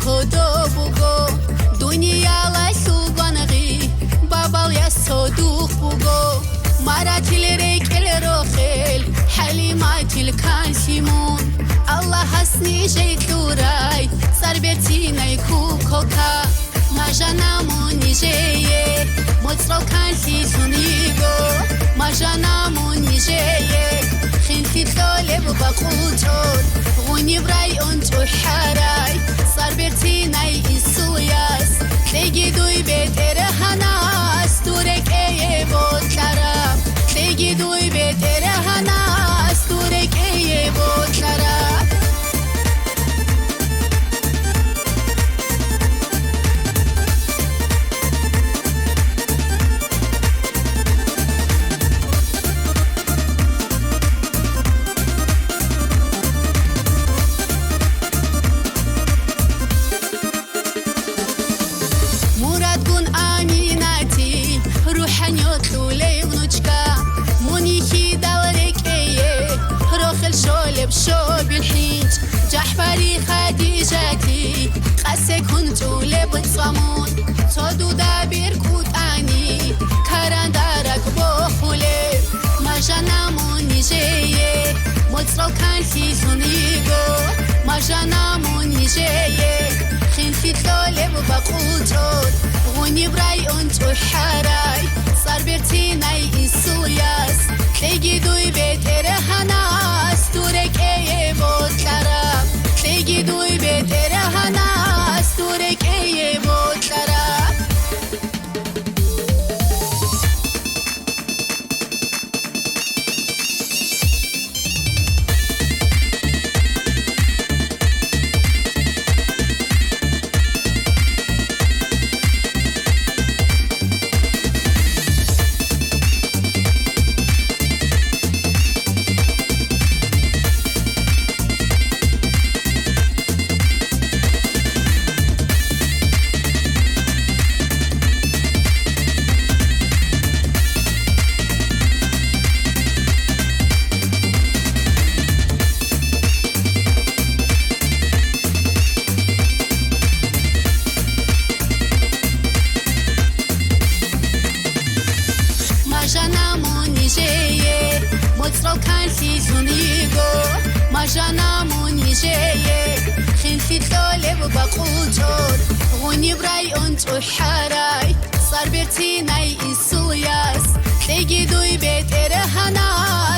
kodo bugo Dunya la sulgangi babal ya soduk bugo Maratil rekel rokhel halimatil kan simon Allah hasni jeyturay sarbetinay kukoka Majanamun nijeye motsro kan sisunigo Majanamun nijeye خنتي طالب بقوتون غني براي انتو حراي صار بيرتيناي السوياس تيجي دوي بيتر هناس دورك ايه بوتلارا تيجي دوي بيتر هناس دورك ايه بوتلارا شو بالحيج جحفري خديجتي قاسي كنتو لبتصمون صدو دابير كوتاني كاران دارك بوخولي ما جنامون نجيه متصرو كان سيسونيغو ما جنامون نجيه خنتي طالب بقوتون غني براي انتو حراي صار بيرتيناي السوياس تيجي دوي بيتر هناس دورك ايه بوتلارا تيجي دوي بيتر هناس دورك ايه بوتلارا جنامون نجيه خنتي طالب بقوتون غني براي انتو حراي صار بيرتيناي السوياس تيجي دوي بيتر هناي